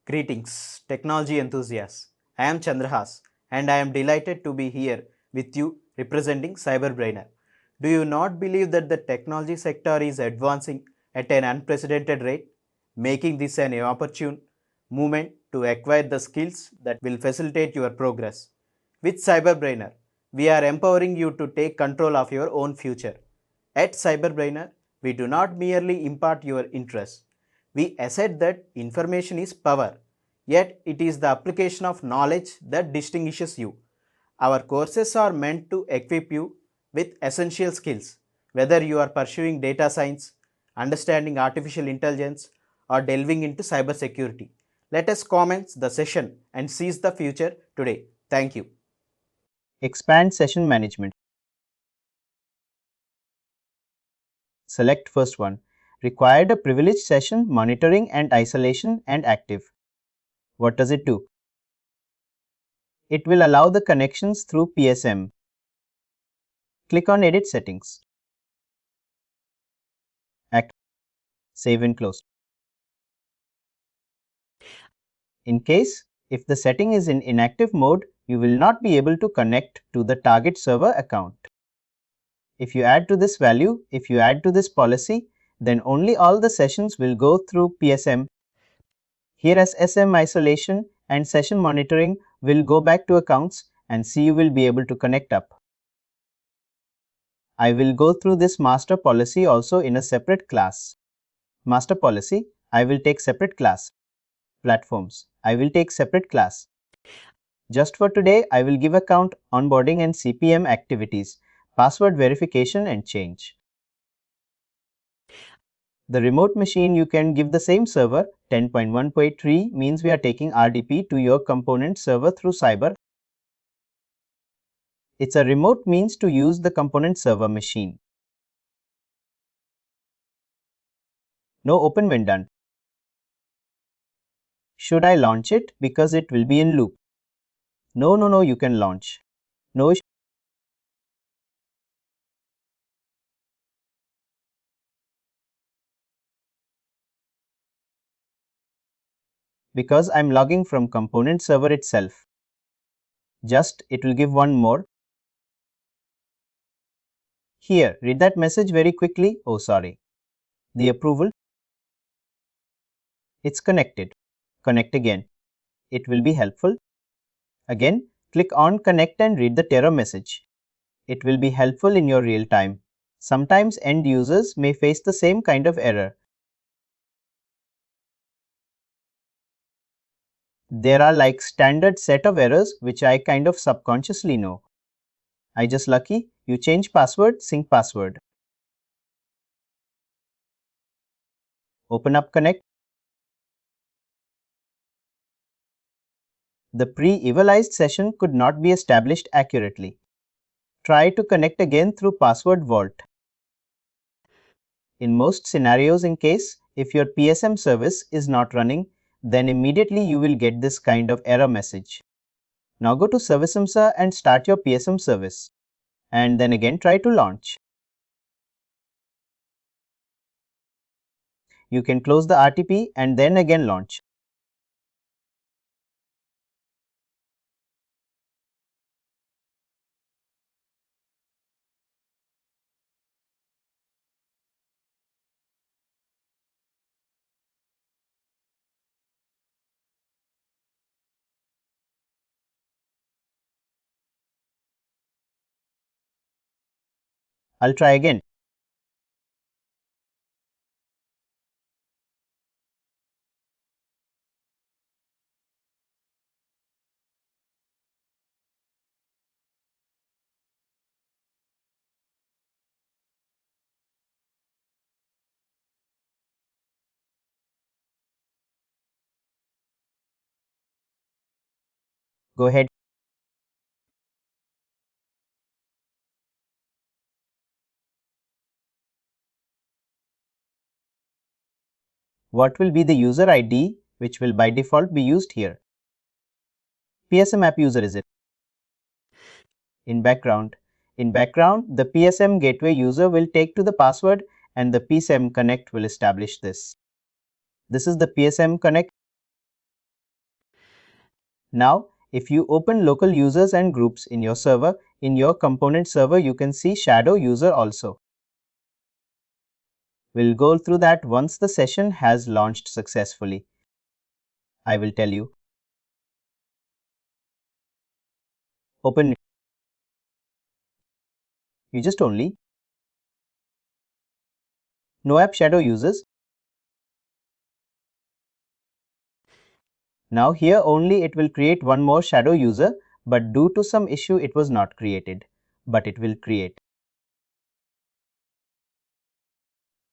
Greetings, technology enthusiasts. I am Chandrahas and I am delighted to be here with you representing CyberBrainer. Do you not believe that the technology sector is advancing at an unprecedented rate, making this an opportune moment to acquire the skills that will facilitate your progress? With CyberBrainer, we are empowering you to take control of your own future. At CyberBrainer, we do not merely impart your interests. We assert that information is power, yet it is the application of knowledge that distinguishes you. Our courses are meant to equip you with essential skills, whether you are pursuing data science, understanding artificial intelligence, or delving into cybersecurity. Let us commence the session and seize the future today. Thank you. Expand session management. Select first one. Required a privileged session monitoring and isolation and active. What does it do? It will allow the connections through PSM. Click on Edit Settings. Save and close. In case, if the setting is in inactive mode, you will not be able to connect to the target server account. If you add to this policy, then only all the sessions will go through PSM. Here as SM isolation and session monitoring will go back to accounts and see you will be able to connect up. I will go through this master policy also in a separate class. Master policy, I will take separate class. Platforms, I will take separate class. Just for today, I will give account onboarding and CPM activities, password verification and change. The remote machine you can give the same server. 10.1.3 means we are taking RDP to your component server through Cyber. It's a remote means to use the component server machine. No open when done. Should I launch it because it will be in loop? No, you can launch. No issue. Because I'm logging from component server itself. Just it will give one more. Here, read that message very quickly. Oh, sorry. The approval. It's connected. Connect again. It will be helpful. Again, click on connect and read the error message. It will be helpful in your real time. Sometimes end users may face the same kind of error. There are like standard set of errors which I kind of subconsciously know. I just lucky you change password, sync password. Open up connect. The pre-evaluated session could not be established accurately. Try to connect again through password vault. In most scenarios, in case if your PSM service is not running, then immediately you will get this kind of error message. Now go to ServiceIMSA and start your PSM service. And then again try to launch. You can close the RTP and then again launch. I'll try again. Go ahead. What will be the user ID which will by default be used here? PSM app user is it? In background, the PSM gateway user will take to the password and the PSM connect will establish this. This is the PSM connect. Now, if you open local users and groups in your server, in your component server, you can see shadow user also. We'll go through that once the session has launched successfully. I will tell you. Open. You just only. No app shadow users. Now here only it will create one more shadow user, but due to some issue it was not created, but it will create.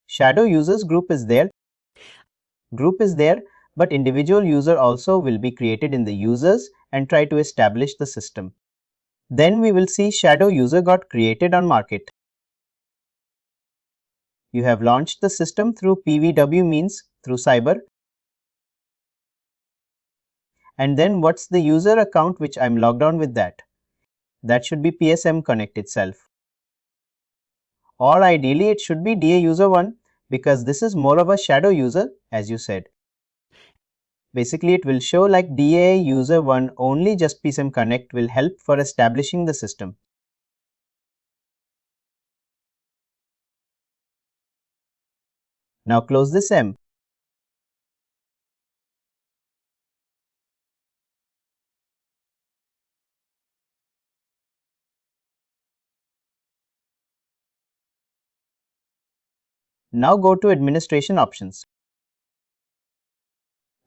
Shadow users group is there. Group is there, but individual user also will be created in the users and try to establish the system. Then we will see shadow user got created on market. You have launched the system through PVW means through Cyber. And then what's the user account which I'm logged on with that? That should be PSM Connect itself. Or ideally it should be DA user 1 because this is more of a shadow user as you said. Basically it will show like DA user 1 only, just PSM Connect will help for establishing the system. Now close this M. Now go to administration options.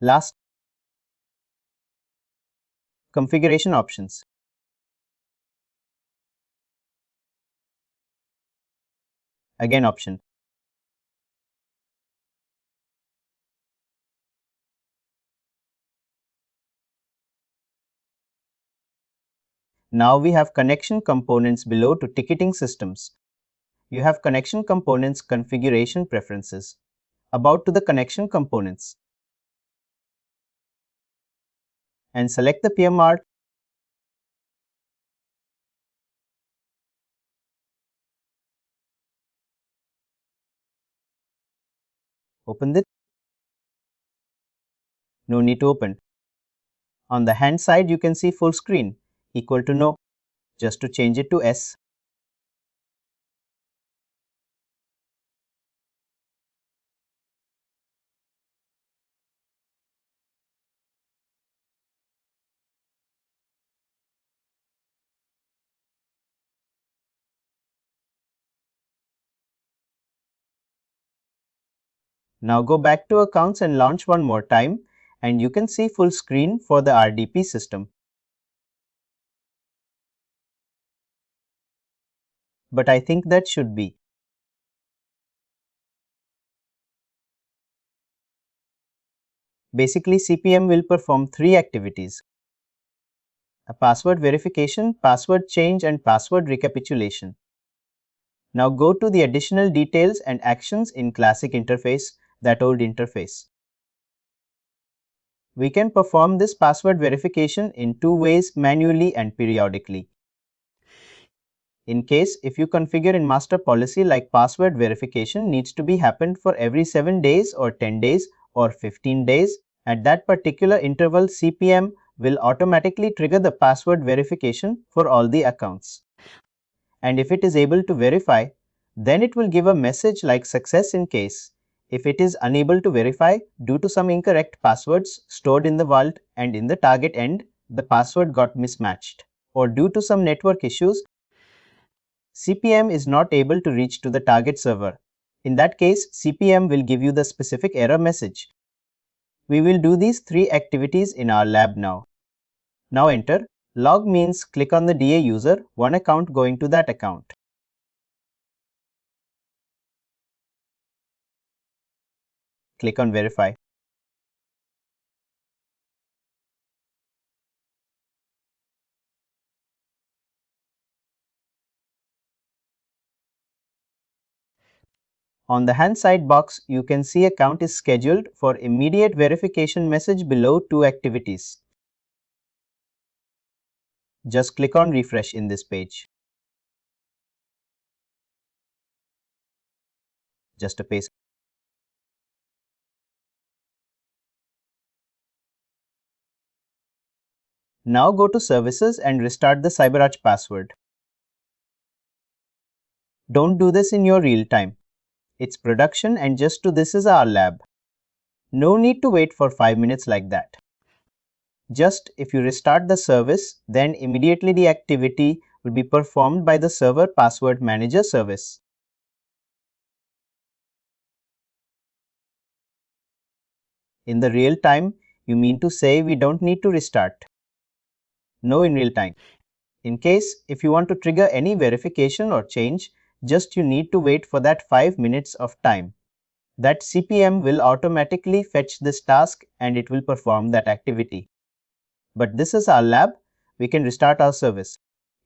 Last, configuration options. Again option. Now we have connection components below to ticketing systems. You have connection components configuration preferences. About to the connection components. And select the PMR. Open it. No need to open. On the hand side you can see full screen equal to no. Just to change it to S. Now go back to accounts and launch one more time and you can see full screen for the RDP system. But I think that should be. Basically CPM will perform 3 activities. A password verification, password change and password recapitulation. Now go to the additional details and actions in classic interface, that old interface. We can perform this password verification in 2 ways, manually and periodically. In case if you configure in master policy like password verification needs to be happened for every 7 days or 10 days or 15 days, at that particular interval CPM will automatically trigger the password verification for all the accounts. And if it is able to verify, then it will give a message like success in case. If it is unable to verify due to some incorrect passwords stored in the vault and in the target end, the password got mismatched, or due to some network issues, CPM is not able to reach to the target server. In that case, CPM will give you the specific error message. We will do these 3 activities in our lab now. Now enter. Log means click on the DA user, one account going to that account. Click on verify. On the hand side box, you can see account is scheduled for immediate verification message below 2 activities. Just click on refresh in this page. Just a paste. Now go to Services and restart the CyberArk password. Don't do this in your real time. It's production and just to this is our lab. No need to wait for 5 minutes like that. Just if you restart the service, then immediately the activity will be performed by the Server Password Manager service. In the real time, you mean to say we don't need to restart? No, in real time. In case if you want to trigger any verification or change, just you need to wait for that 5 minutes of time. That CPM will automatically fetch this task and it will perform that activity. But this is our lab, we can restart our service.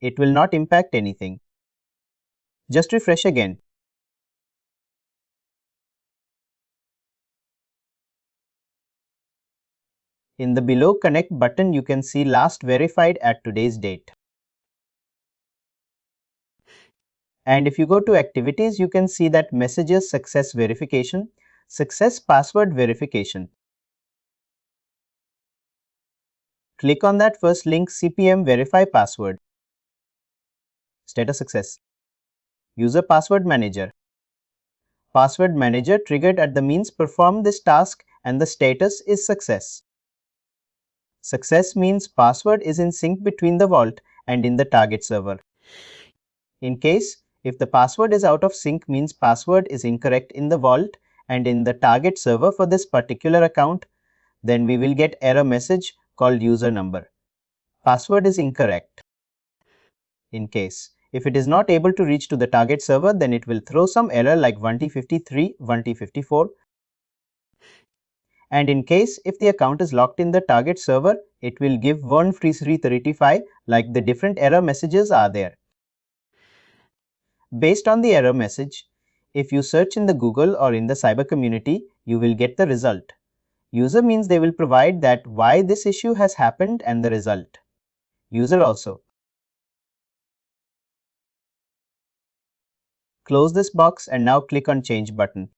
It will not impact anything. Just refresh again. In the below connect button, you can see last verified at today's date. And if you go to activities, you can see that messages success verification, success password verification. Click on that first link CPM verify password. Status success. User password manager. Password manager triggered at the means perform this task and the status is success. Success means password is in sync between the vault and in the target server. In case if the password is out of sync means password is incorrect in the vault and in the target server for this particular account, then we will get error message called user number. Password is incorrect. In case if it is not able to reach to the target server, then it will throw some error like 1T53, 1T54. And in case if the account is locked in the target server, it will give 1Free335 like the different error messages are there. Based on the error message, if you search in the Google or in the cyber community, you will get the result. User means they will provide that why this issue has happened and the result. User also. Close this box and now click on Change button.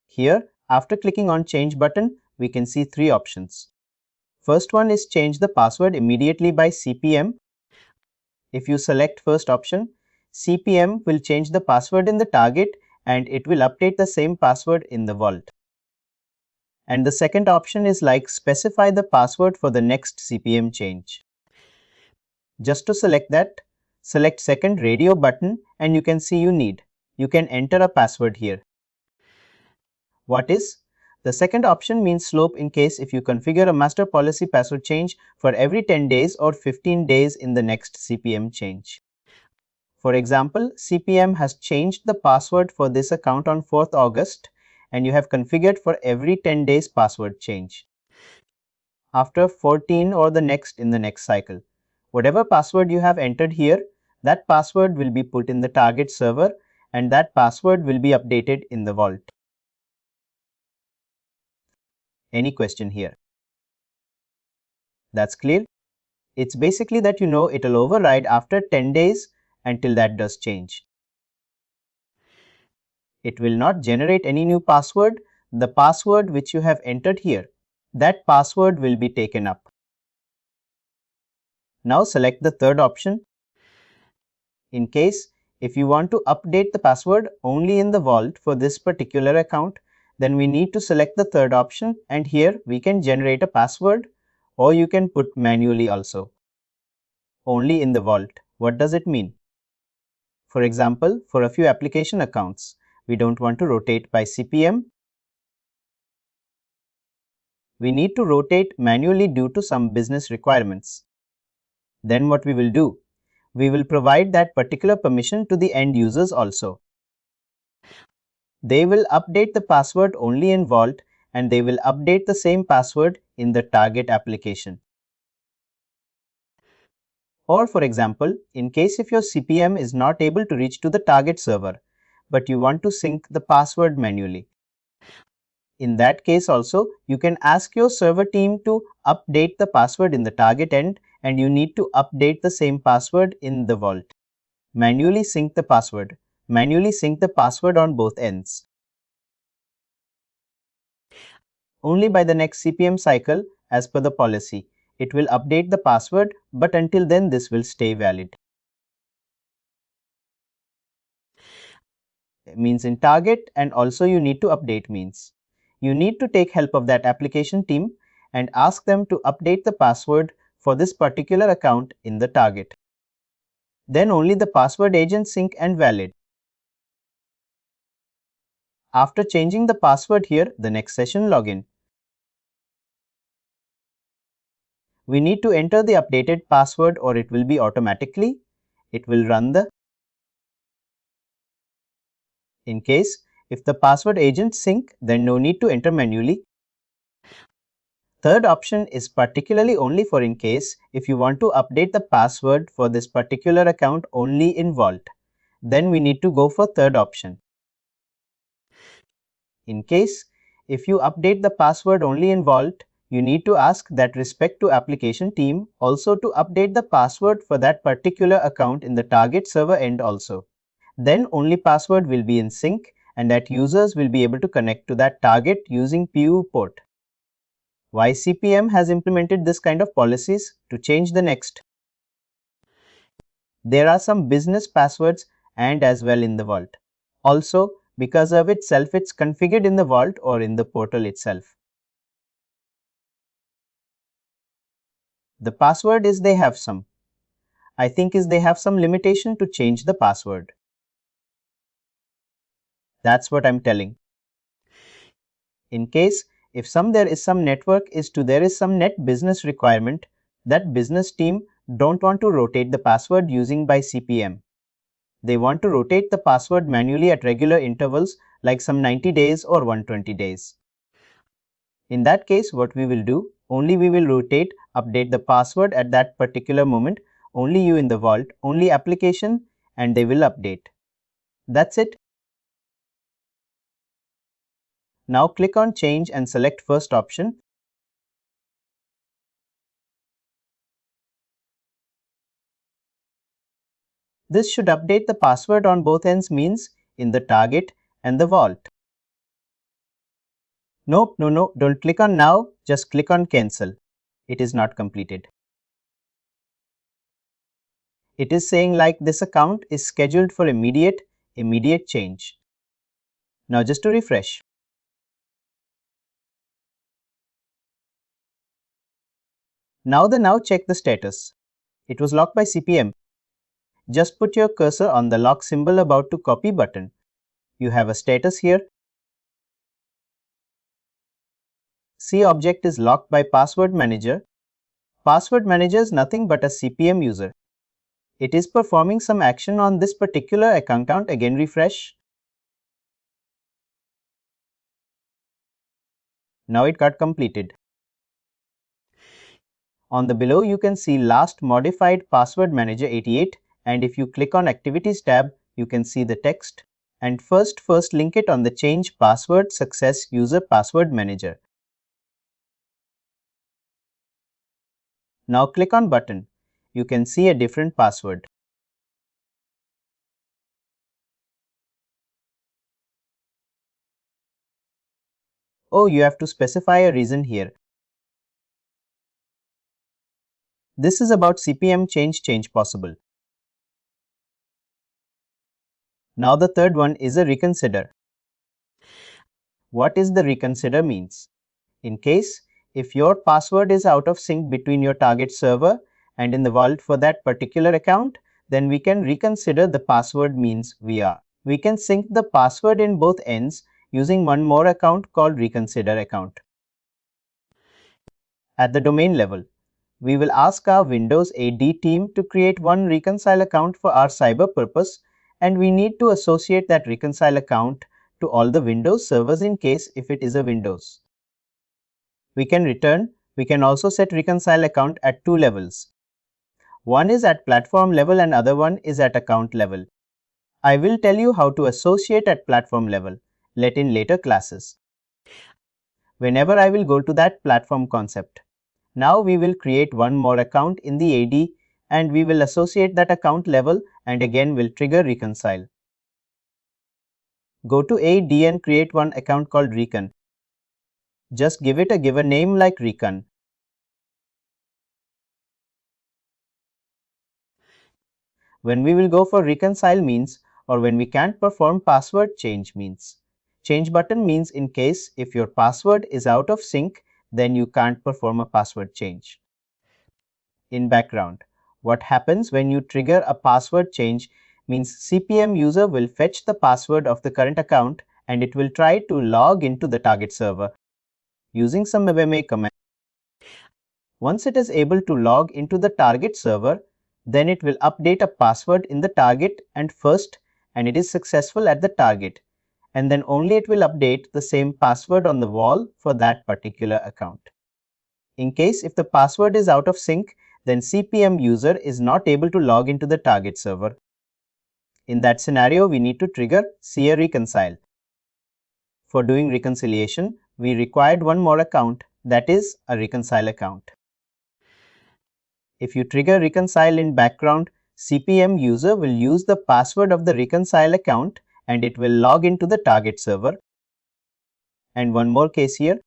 Here, after clicking on Change button, we can see three options. First one is change the password immediately by CPM. If you select first option, CPM will change the password in the target and it will update the same password in the vault. And the second option is like specify the password for the next CPM change. Just to select that, select second radio button and you can see you can enter a password here. What is? The second option means slope in case if you configure a master policy password change for every 10 days or 15 days in the next CPM change. For example, CPM has changed the password for this account on 4th August and you have configured for every 10 days password change. After 14 or the next in the next cycle, whatever password you have entered here, that password will be put in the target server and that password will be updated in the vault. Any question here? That's clear? It's basically that you know it'll override after 10 days until that does change. It will not generate any new password. The password which you have entered here, that password will be taken up. Now select the third option. In case if you want to update the password only in the vault for this particular account, then we need to select the third option and here we can generate a password or you can put manually also. Only in the vault. What does it mean? For example, for a few application accounts, we don't want to rotate by CPM. We need to rotate manually due to some business requirements. Then what we will do? We will provide that particular permission to the end users also. They will update the password only in Vault and they will update the same password in the target application. Or for example, in case if your CPM is not able to reach to the target server, but you want to sync the password manually. In that case also, you can ask your server team to update the password in the target end and you need to update the same password in the vault. Manually sync the password. Manually sync the password on both ends. only by the next CPM cycle as per the policy. It will update the password, but until then this will stay valid. Means in target, and also you need to update means. You need to take help of that application team and ask them to update the password for this particular account in the target. Then only the password agent sync and valid. After changing the password here, the next session login. We need to enter the updated password or it will be automatically. It will run the. In case, if the password agent sync, then no need to enter manually. Third option is particularly only for in case if you want to update the password for this particular account only in Vault. Then we need to go for third option. In case, if you update the password only in Vault, you need to ask that respect to application team also to update the password for that particular account in the target server end also. Then only password will be in sync and that users will be able to connect to that target using PU port. Why CPM has implemented this kind of policies to change the next. There are some business passwords and as well in the Vault. Also, because of itself, it's configured in the Vault or in the portal itself. The password is they have some. I think is they have some limitation to change the password. That's what I'm telling. In case, if there is some network there is some net business requirement, that business team don't want to rotate the password using by CPM. They want to rotate the password manually at regular intervals like some 90 days or 120 days. In that case, what we will do, only we will rotate, update the password at that particular moment, only you in the Vault, only application, and they will update. That's it. Now click on change and select first option. This should update the password on both ends means in the target and the Vault. Nope, no, don't click on now, just click on cancel. It is not completed. It is saying like this account is scheduled for immediate change. Now just to refresh. Now check the status. It was locked by CPM. Just put your cursor on the lock symbol about to copy button. You have a status here. See object is locked by password manager. Password manager is nothing but a CPM user. It is performing some action on this particular account. Again refresh. Now it got completed. On the below you can see last modified password manager 88, and if you click on activities tab you can see the text, and first link it on the change password success user password manager. Now click on button. You can see a different password. Oh, you have to specify a reason here. This is about CPM change possible. Now the third one is a reconsider. What is the reconsider means? In case, if your password is out of sync between your target server and in the Vault for that particular account, then we can reconsider the password means we can sync the password in both ends using one more account called reconsider account. At the domain level, we will ask our Windows AD team to create one reconcile account for our cyber purpose, and we need to associate that reconcile account to all the Windows servers in case if it is a Windows. We can also set reconcile account at two levels. One is at platform level and other one is at account level. I will tell you how to associate at platform level, in later classes. Whenever I will go to that platform concept. Now we will create one more account in the AD and we will associate that account level and again will trigger reconcile. Go to AD and create one account called recon. Just give it a given name like recon. When we will go for reconcile means, or when we can't perform password change means. Change button means in case if your password is out of sync, then you can't perform a password change. In background, what happens when you trigger a password change means CPM user will fetch the password of the current account and it will try to log into the target server using some wma command. Once it is able to log into the target server, then it will update a password in the target and it is successful at the target, and then only it will update the same password on the wall for that particular account. In case if the password is out of sync, then CPM user is not able to log into the target server. In that scenario, we need to trigger CA reconcile. For doing reconciliation, we required one more account, that is a reconcile account. If you trigger reconcile in background, CPM user will use the password of the reconcile account and it will log into the target server. And one more case here,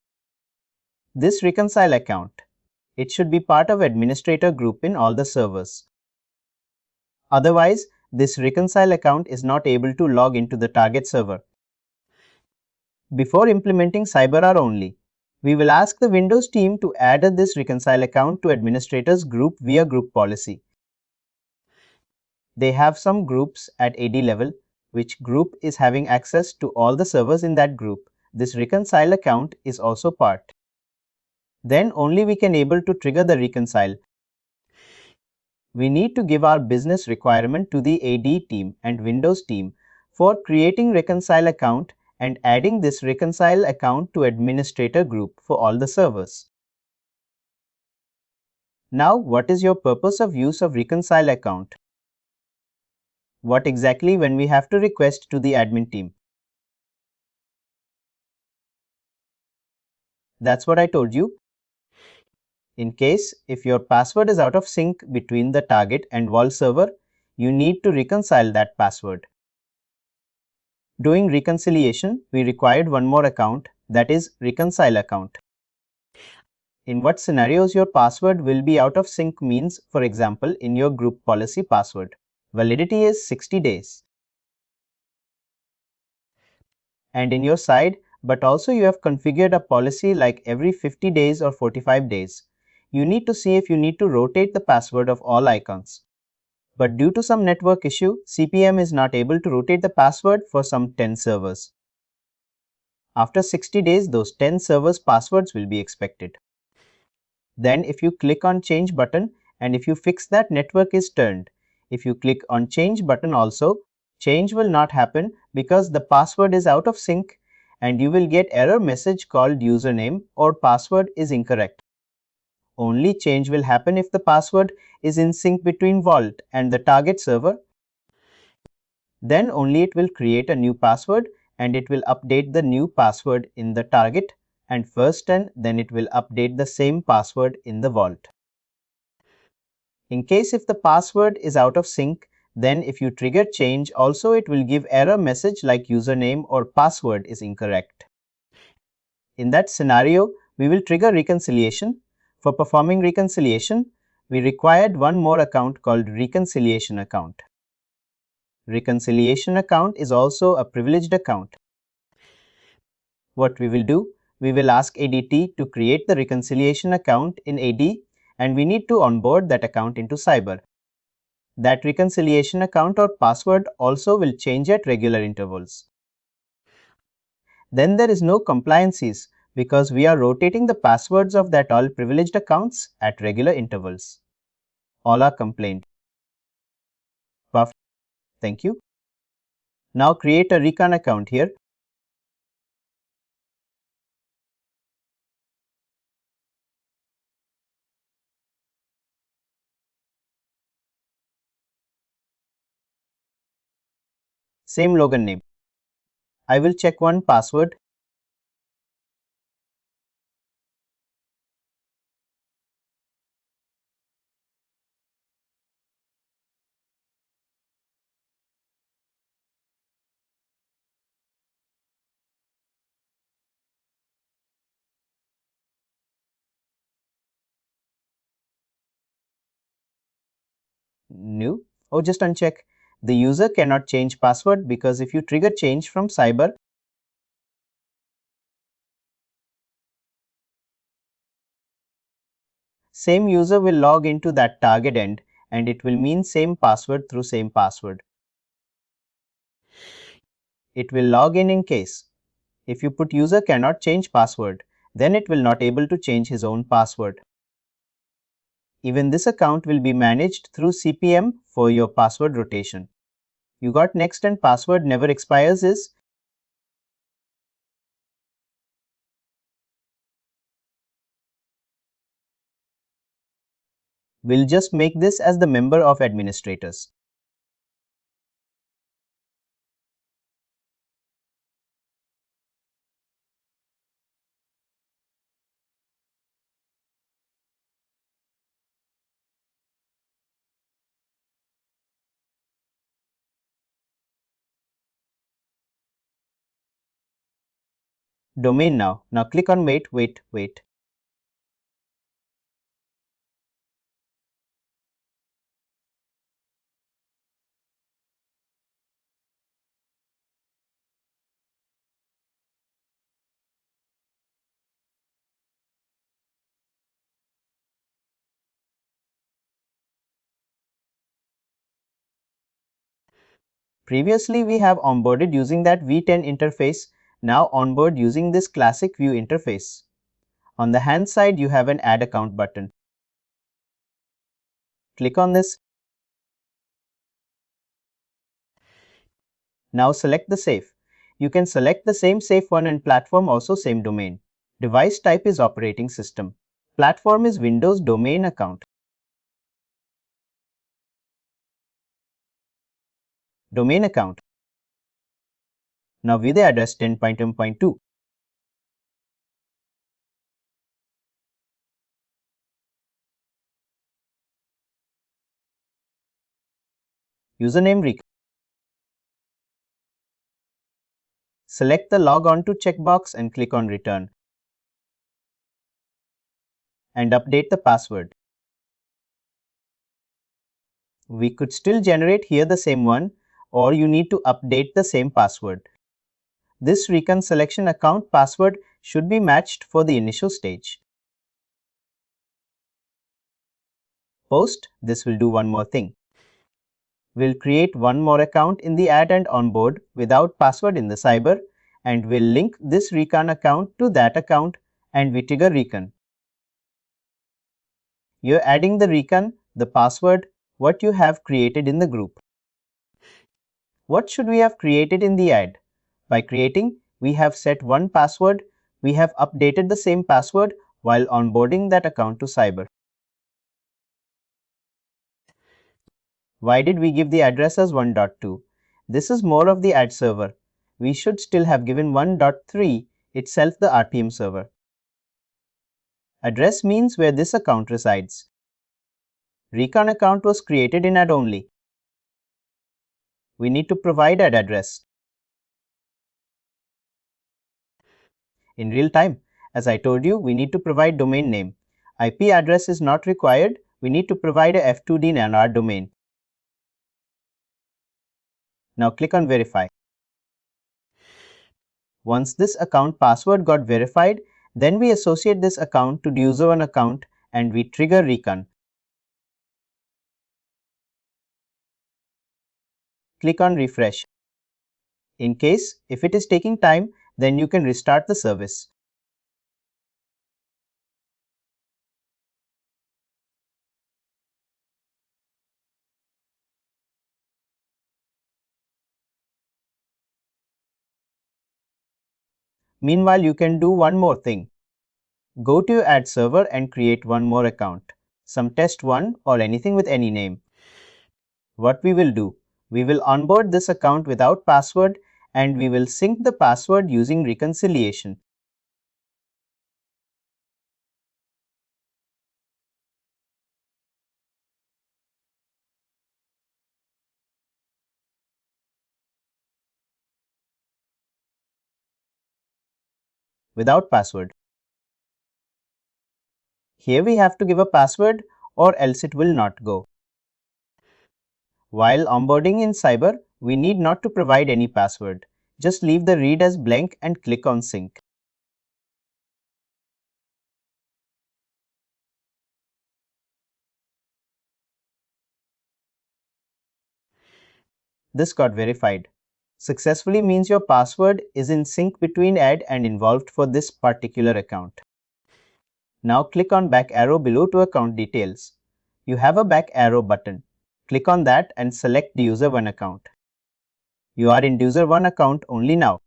this reconcile account, it should be part of administrator group in all the servers. Otherwise, this reconcile account is not able to log into the target server. Before implementing CyberArk only, we will ask the Windows team to add this reconcile account to administrators group via group policy. They have some groups at AD level, which group is having access to all the servers in that group. This reconcile account is also part. Then only we can able to trigger the reconcile. We need to give our business requirement to the AD team and Windows team for creating reconcile account and adding this reconcile account to administrator group for all the servers. Now, what is your purpose of use of reconcile account? What exactly when we have to request to the admin team? That's what I told you. In case if your password is out of sync between the target and wall server, you need to reconcile that password. Doing reconciliation, we required one more account, that is reconcile account. In what scenarios your password will be out of sync means, for example, in your group policy password. Validity is 60 days. And in your side, but also you have configured a policy like every 50 days or 45 days. You need to see if you need to rotate the password of all icons. But due to some network issue, CPM is not able to rotate the password for some 10 servers. After 60 days, those 10 servers' passwords will be expected. Then if you click on change button and if you fix that network is turned, if you click on change button also, change will not happen because the password is out of sync and you will get error message called username or password is incorrect. Only change will happen if the password is in sync between Vault and the target server. Then only it will create a new password and it will update the new password in the target and then it will update the same password in the Vault. In case if the password is out of sync, then if you trigger change also it will give error message like username or password is incorrect. In that scenario, we will trigger reconciliation. For performing reconciliation, we required one more account called reconciliation account. Reconciliation account is also a privileged account. What we will do, we will ask ADT to create the reconciliation account in AD and we need to onboard that account into Cyber. That reconciliation account or password also will change at regular intervals. Then there is no compliances because we are rotating the passwords of that all privileged accounts at regular intervals. All are complained. Buff. Thank you. Now create a recon account here. Same login name. I will check one password. New. Oh, just uncheck. The user cannot change password because if you trigger change from Cyber, same user will log into that target end and it will mean same password through same password. It will log in case. If you put user cannot change password, then it will not able to change his own password. Even this account will be managed through CPM for your password rotation. You got next and password never expires is we'll just make this as the member of administrators. Domain now. Now click on wait. Previously, we have onboarded using that V10 interface. Now onboard using this classic view interface. On the hand side, you have an Add Account button. Click on this. Now select the safe. You can select the same safe one and platform also same domain. Device type is operating system. Platform is Windows domain account. Domain account. Now view the address 10.10.2. Username recall. Select the log on to checkbox and click on return. And update the password. We could still generate here the same one, or you need to update the same password. This recon selection account password should be matched for the initial stage. Post, this will do one more thing. We'll create one more account in the add and onboard without password in the cyber, and we'll link this recon account to that account and we trigger recon. You're adding the recon, the password, what you have created in the group. What should we have created in the add? By creating, we have set one password, we have updated the same password while onboarding that account to cyber. Why did we give the address as 1.2? This is more of the add server. We should still have given 1.3 itself the RPM server. Address means where this account resides. Recon account was created in add only. We need to provide add address. In real time, as I told you, we need to provide domain name. IP address is not required. We need to provide a F2D in our domain. Now click on verify. Once this account password got verified, then we associate this account to the user one account and we trigger recon. Click on refresh. In case, if it is taking time, then you can restart the service. Meanwhile, you can do one more thing. Go to your ad server and create one more account, some test1 or anything with any name. What we will do, we will onboard this account without password and we will sync the password using reconciliation. Without password. Here we have to give a password or else it will not go. While onboarding in Cyber, we need not to provide any password. Just leave the read as blank and click on sync. This got verified. Successfully means your password is in sync between add and involved for this particular account. Now click on back arrow below to account details. You have a back arrow button. Click on that and select the user 1 account. You are in user 1 account only now.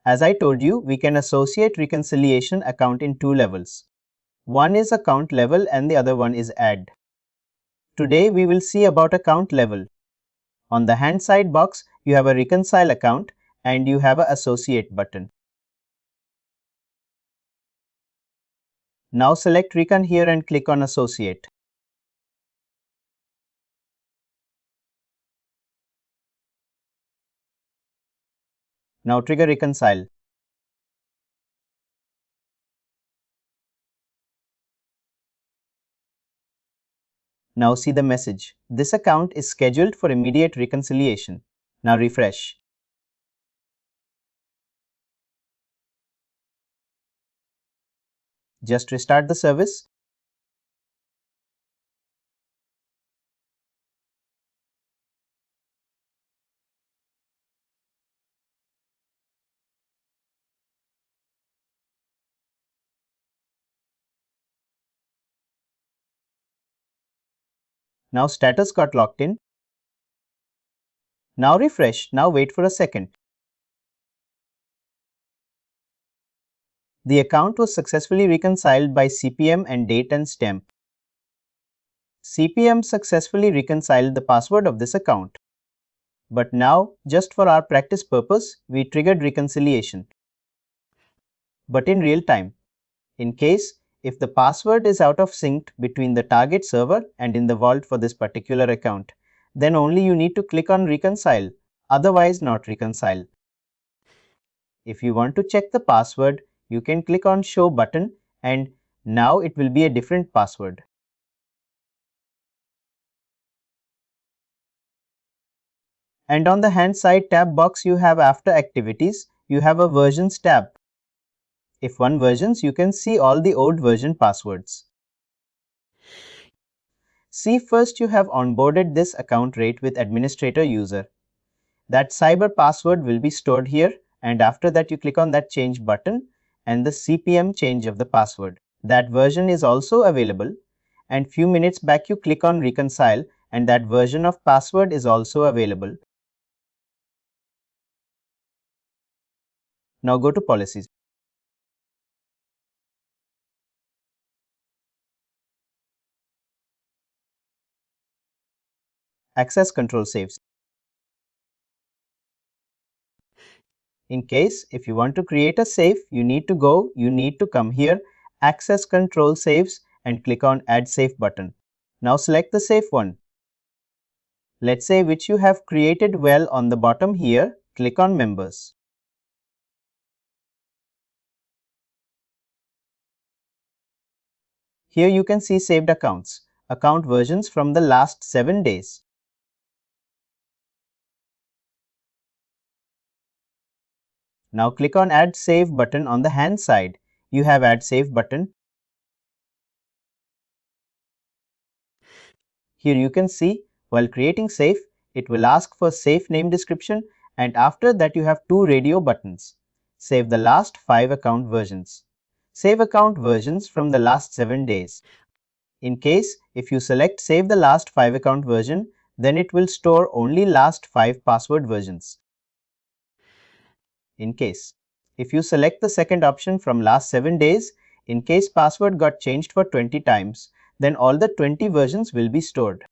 As I told you, we can associate reconciliation account in two levels. One is account level and the other one is add. Today we will see about account level. On the hand side box, you have a reconcile account and you have a associate button. Now select recon here and click on associate. Now trigger reconcile. Now see the message. This account is scheduled for immediate reconciliation. Now refresh. Just restart the service. Now status got locked in. Now refresh. Now wait for a second. The account was successfully reconciled by CPM and date and stamp. CPM successfully reconciled the password of this account. But now, just for our practice purpose, we triggered reconciliation. But in real time, in case if the password is out of sync between the target server and in the vault for this particular account, then only you need to click on reconcile, otherwise not reconcile. If you want to check the password, you can click on show button and now it will be a different password. And on the hand side tab box you have after activities, you have a versions tab. If one versions, you can see all the old version passwords. See first you have onboarded this account rate with administrator user. That cyber password will be stored here and after that you click on that change button and the CPM change of the password. That version is also available and few minutes back you click on reconcile and that version of password is also available. Now go to policies. Access control saves. In case if you want to create a safe, you need to come here, access control saves and click on add safe button. Now select the safe one. Let's say which you have created well on the bottom here, click on members. Here you can see saved accounts, account versions from the last 7 days. Now click on add save button on the hand side. You have add save button. Here you can see while creating safe, it will ask for safe name description and after that you have two radio buttons. Save the last 5 account versions. Save account versions from the last 7 days. In case if you select save the last 5 account version, then it will store only last 5 password versions. In case if you select the second option from last 7 days, in case password got changed for 20 times, then all the 20 versions will be stored.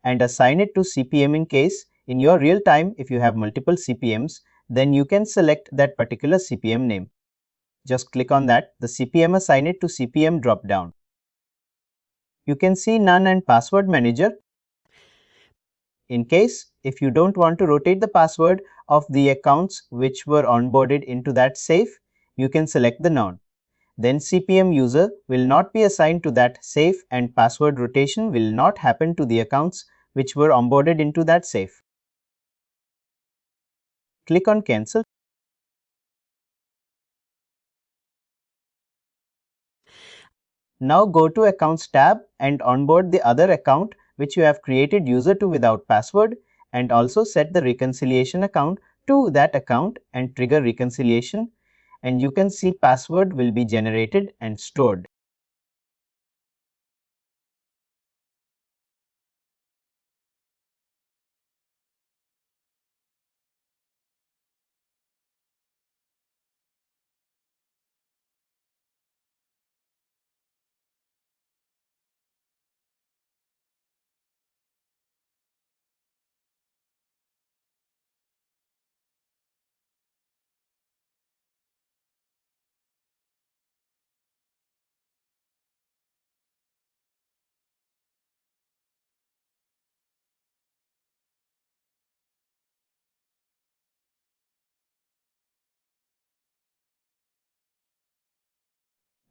And assign it to CPM in case in your real time if you have multiple CPMs, then you can select that particular CPM name. Just click on that, the CPM assign it to CPM drop down. You can see none and password manager. In case if you don't want to rotate the password of the accounts which were onboarded into that safe, you can select the none. then CPM user will not be assigned to that safe and password rotation will not happen to the accounts which were onboarded into that safe. Click on Cancel. Now go to Accounts tab and onboard the other account which you have created user to without password, and also set the reconciliation account to that account and trigger reconciliation, and you can see password will be generated and stored.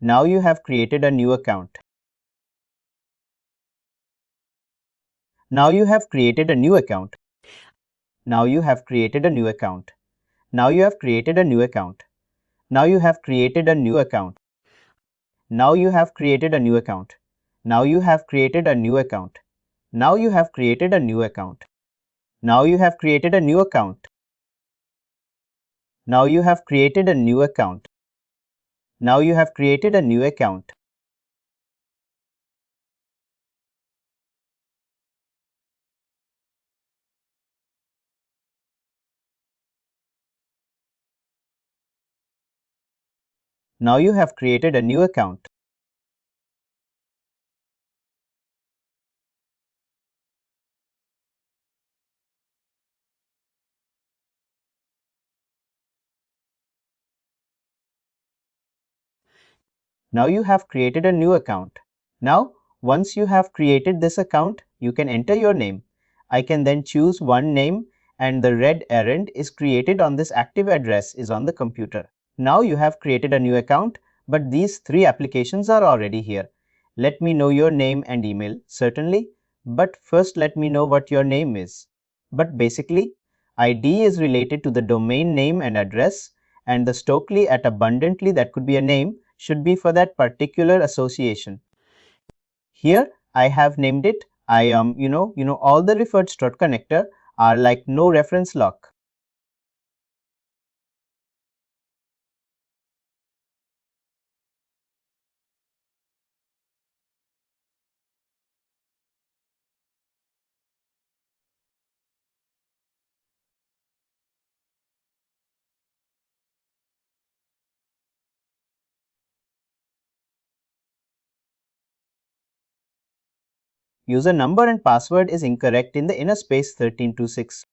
Now you have created a new account. Now you have created a new account. Now you have created a new account. Now you have created a new account. Now you have created a new account. Now you have created a new account. Now you have created a new account. Now you have created a new account. Now you have created a new account. Now you have created a new account. Now you have created a new account. Now you have created a new account. Now you have created a new account. Now, once you have created this account, you can enter your name. I can then choose one name, and the red errand is created on this active address is on the computer. Now you have created a new account, but these three applications are already here. Let me know your name and email, certainly, but first let me know what your name is. But basically, ID is related to the domain name and address, and the Stokely at abundantly, that could be a name, should be for that particular association. Here I have named it. I am, all the referred strut connector are like no reference lock. User number and password is incorrect in the inner space 1326.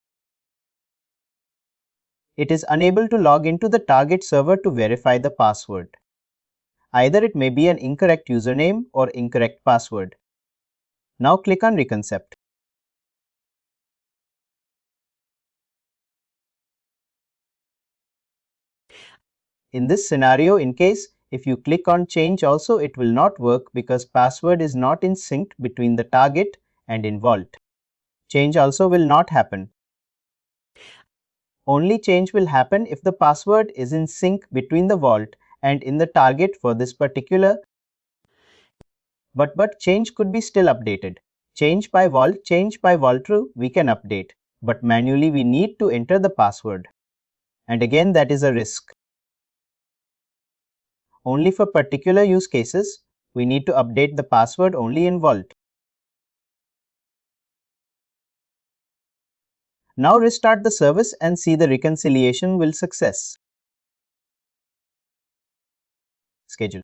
It is unable to log into the target server to verify the password. Either it may be an incorrect username or incorrect password. Now click on Reconcept. In this scenario, in case if you click on change also, it will not work because password is not in sync between the target and in vault. Change also will not happen. Only change will happen if the password is in sync between the vault and in the target for this particular. But change could be still updated. Change by vault true we can update, but manually we need to enter the password. And again, that is a risk. Only for particular use cases, we need to update the password only in vault. Now restart the service and see the reconciliation will success. Schedule.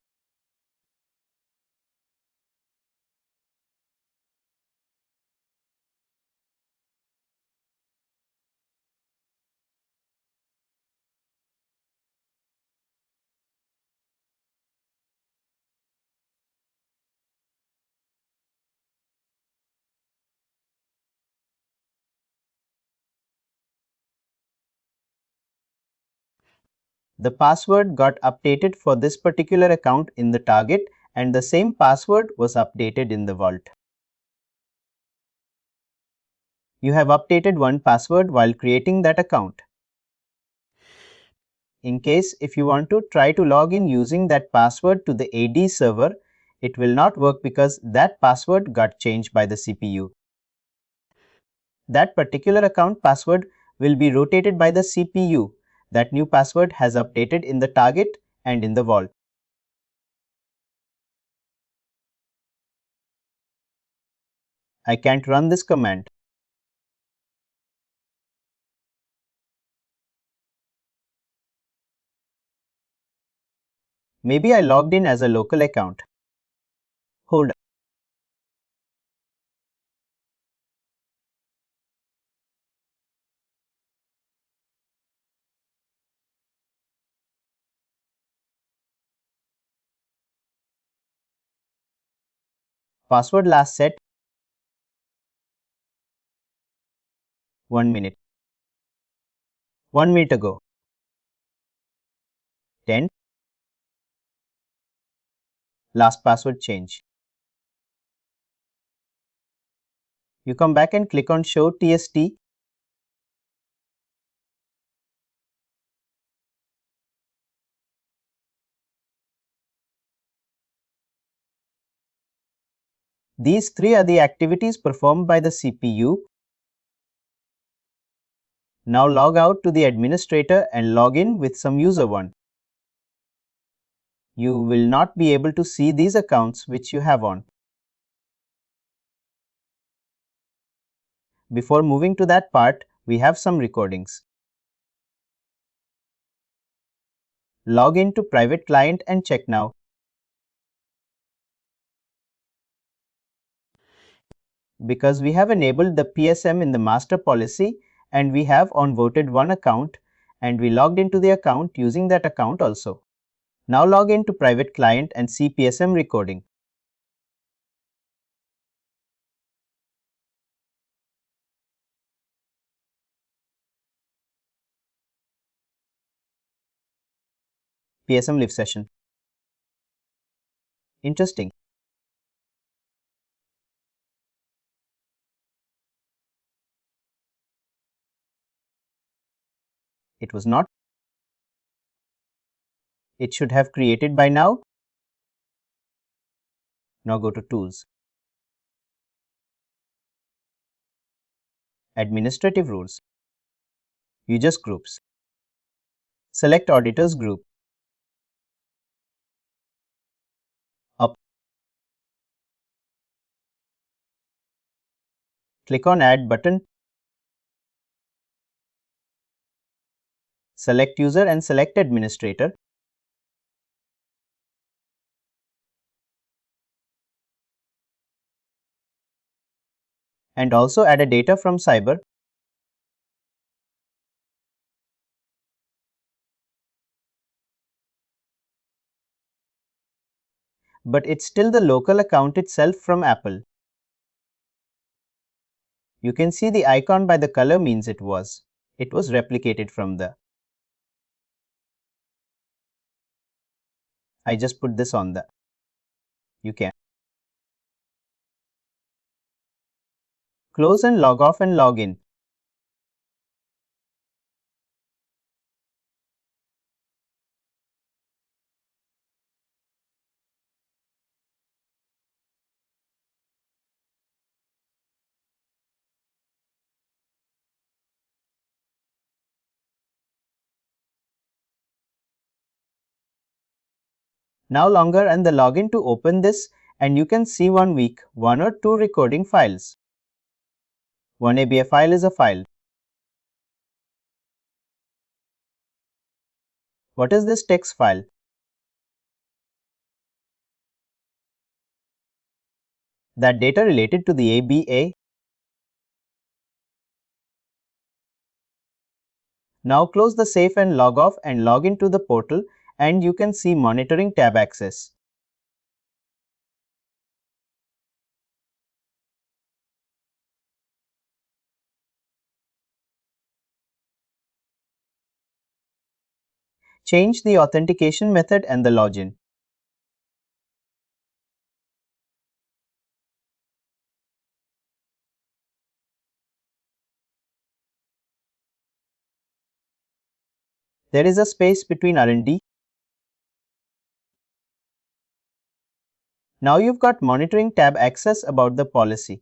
The password got updated for this particular account in the target, and the same password was updated in the vault. You have updated one password while creating that account. In case if you want to try to log in using that password to the AD server, it will not work because that password got changed by the CPU. That particular account password will be rotated by the CPU. That new password has updated in the target and in the vault. I can't run this command. Maybe I logged in as a local account. Hold on. Password last set 1 minute. 1 minute ago. 10. Last password change. You come back and click on Show TST. These three are the activities performed by the CPU. Now log out to the administrator and log in with some user 1. You will not be able to see these accounts which you have on. Before moving to that part, we have some recordings. Log in to private client and check now. Because we have enabled the PSM in the master policy and we have onboarded one account and we logged into the account using that account also. Now log in to private client and see PSM recording. PSM live session. Interesting. It was not. It should have created by now. Now go to Tools. Administrative Rules. Users Groups. Select Auditors Group. Up. Click on Add button. Select User and select Administrator. And also add a data from Cyber. But it's still the local account itself from Apple. You can see the icon by the color means it was. It was replicated from the. I just put this on the. You can. Close and log off and log in. Now longer and the login to open this and you can see 1 week, 1 or 2 recording files. One ABA file is a file. What is this text file? That data related to the ABA. Now close the safe and log off and log into the portal and you can see monitoring tab access. change the authentication method and the login. There is a space between R&D. Now you've got Monitoring tab access about the policy.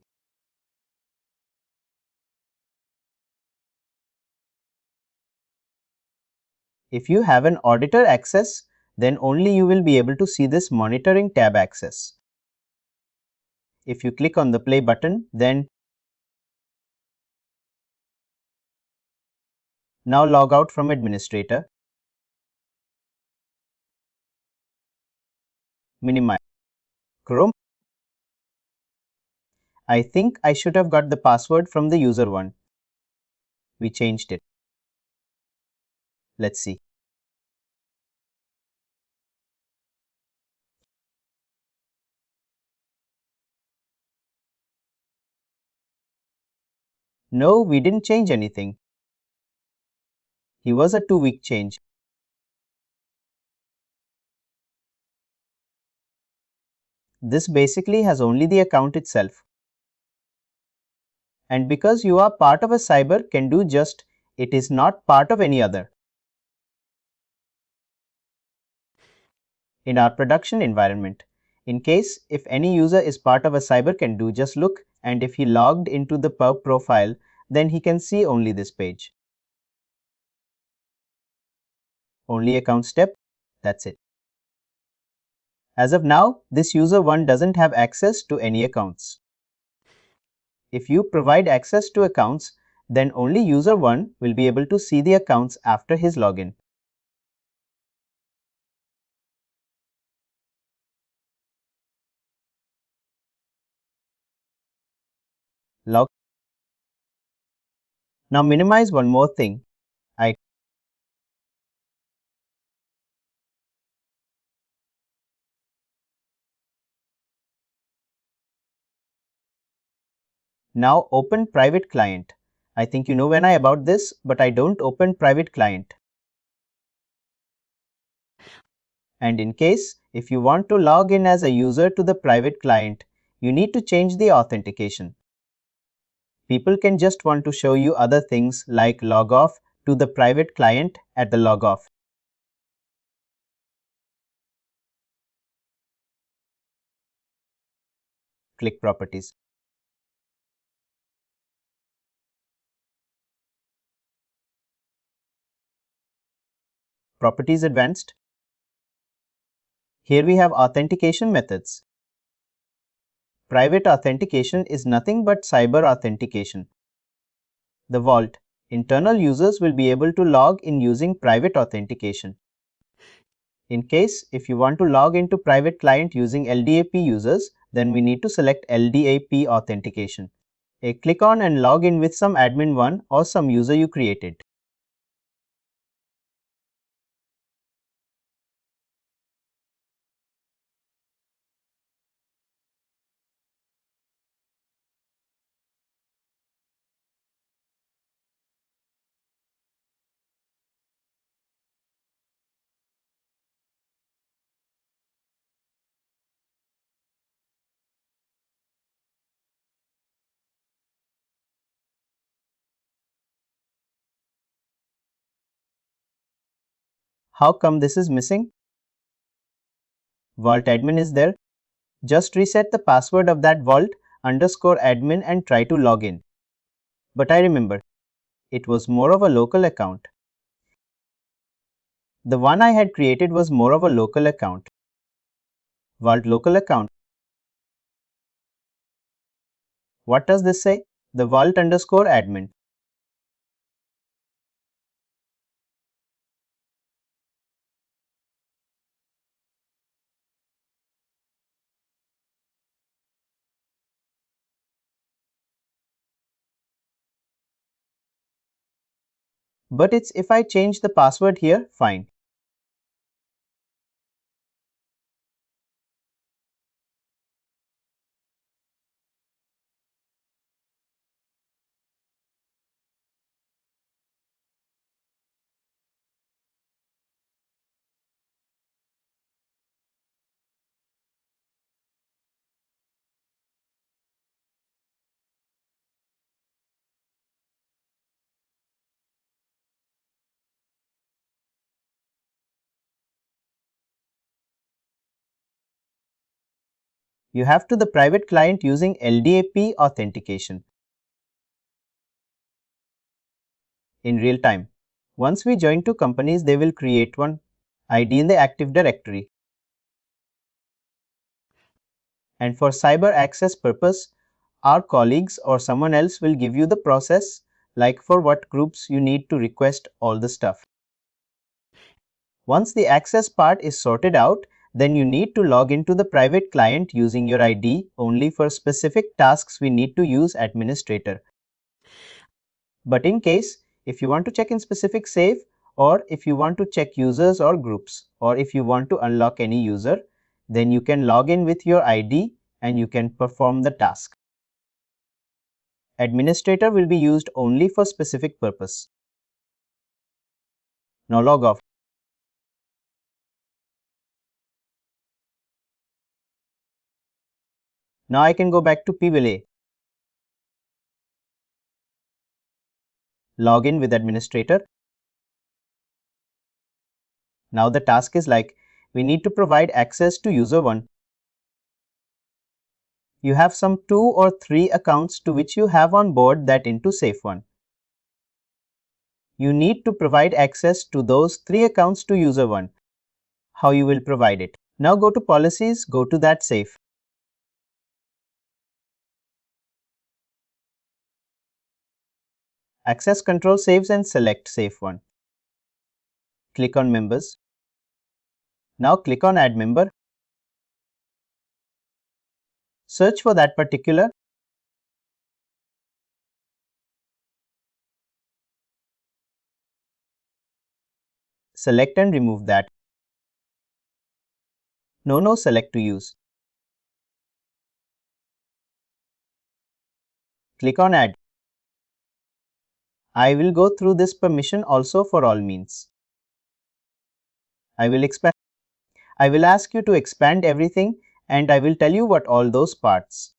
If you have an auditor access, then only you will be able to see this Monitoring tab access. If you click on the play button, then now log out from administrator. Minimize Chrome. I think I should have got the password from the user one. We changed it. Let's see. No, we didn't change anything. He was a 2-week change. This basically has only the account itself. And because you are part of a cyber can do just, it is not part of any other. In our production environment, in case if any user is part of a cyber can do just look, and if he logged into the pub profile, then he can see only this page. Only account step, that's it. As of now, this user 1 doesn't have access to any accounts. If you provide access to accounts, then only user 1 will be able to see the accounts after his login. Now minimize one more thing. Now open private client. I think you know when I about this, but I don't open private client. And in case, if you want to log in as a user to the private client, you need to change the authentication. People can just want to show you other things like log off to the private client at the log off. Click Properties. Properties Advanced. Here we have authentication methods. Private authentication is nothing but cyber authentication. The vault. Internal users will be able to log in using private authentication. In case, if you want to log into private client using LDAP users, then we need to select LDAP authentication. Click on and log in with some admin one or some user you created. How come this is missing? Vault admin is there. Just reset the password of that vault_admin and try to log in. But I remember, it was more of a local account. The one I had created was more of a local account. Vault local account. What does this say? The vault_admin. But it's if I change the password here, fine. You have to the private client using LDAP authentication in real time. Once we join two companies, they will create one ID in the Active Directory. And for cyber access purpose, our colleagues or someone else will give you the process, like for what groups you need to request all the stuff. Once the access part is sorted out, then you need to log into the private client using your ID only for specific tasks we need to use administrator. But in case, if you want to check in specific safe, or if you want to check users or groups, or if you want to unlock any user, then you can log in with your ID and you can perform the task. Administrator will be used only for specific purpose. Now log off. Now I can go back to PWLA. Log in with administrator. Now the task is like, we need to provide access to user 1. You have some 2 or 3 accounts to which you have on board that into safe 1. You need to provide access to those 3 accounts to user 1. How you will provide it? Now go to policies, go to that safe. Access control saves and select safe 1. Click on members. Now click on add member. Search for that particular. Select and remove that. No select to use. Click on add. I will go through this permission also for all means. I will ask you to expand everything and I will tell you what all those parts.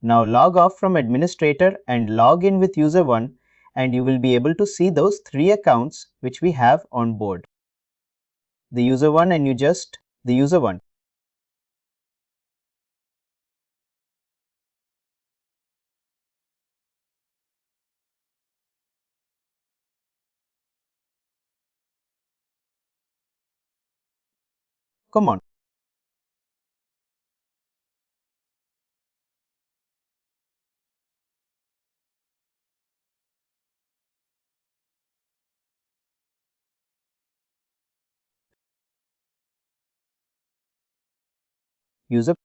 Now log off from administrator and log in with user 1 and you will be able to see those 3 accounts which we have on board. The user 1 and the user 1. Come on. User.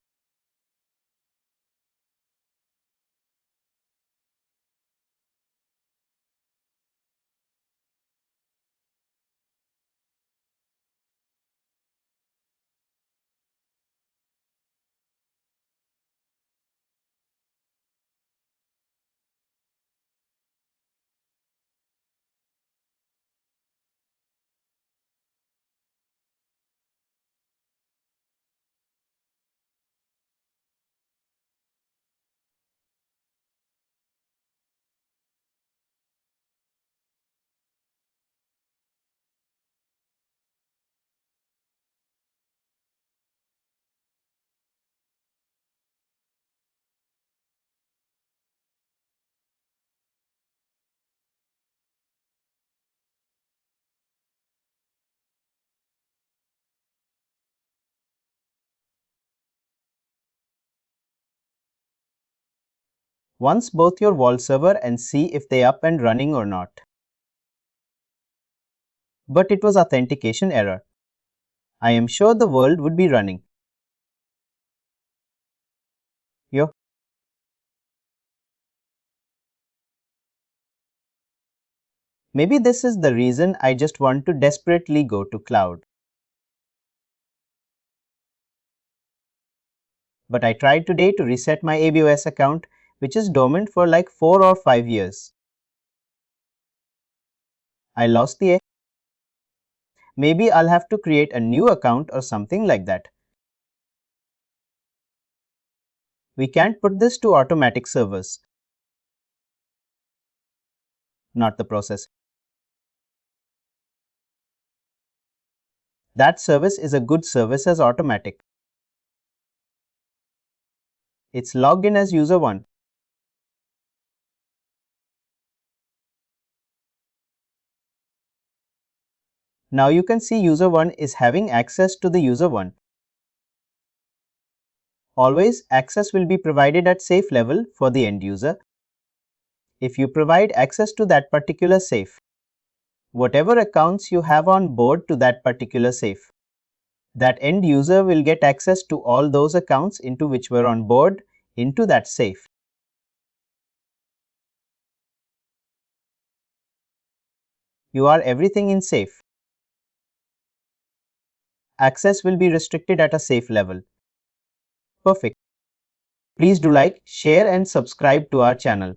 Once both your vault server and see if they up and running or not. But it was authentication error. I am sure the world would be running. Yo. Maybe this is the reason I just want to desperately go to cloud. But I tried today to reset my AWS account, which is dormant for like 4 or 5 years. I lost the. Maybe I'll have to create a new account or something like that. We can't put this to automatic servers. Not the process. That service is a good service as automatic. It's logged in as user 1. Now you can see user 1 is having access to the user 1. Always, access will be provided at safe level for the end user. If you provide access to that particular safe, whatever accounts you have on board to that particular safe, that end user will get access to all those accounts into which were on board into that safe. You are everything in safe. Access will be restricted at a safe level. Perfect. Please do like, share and subscribe to our channel.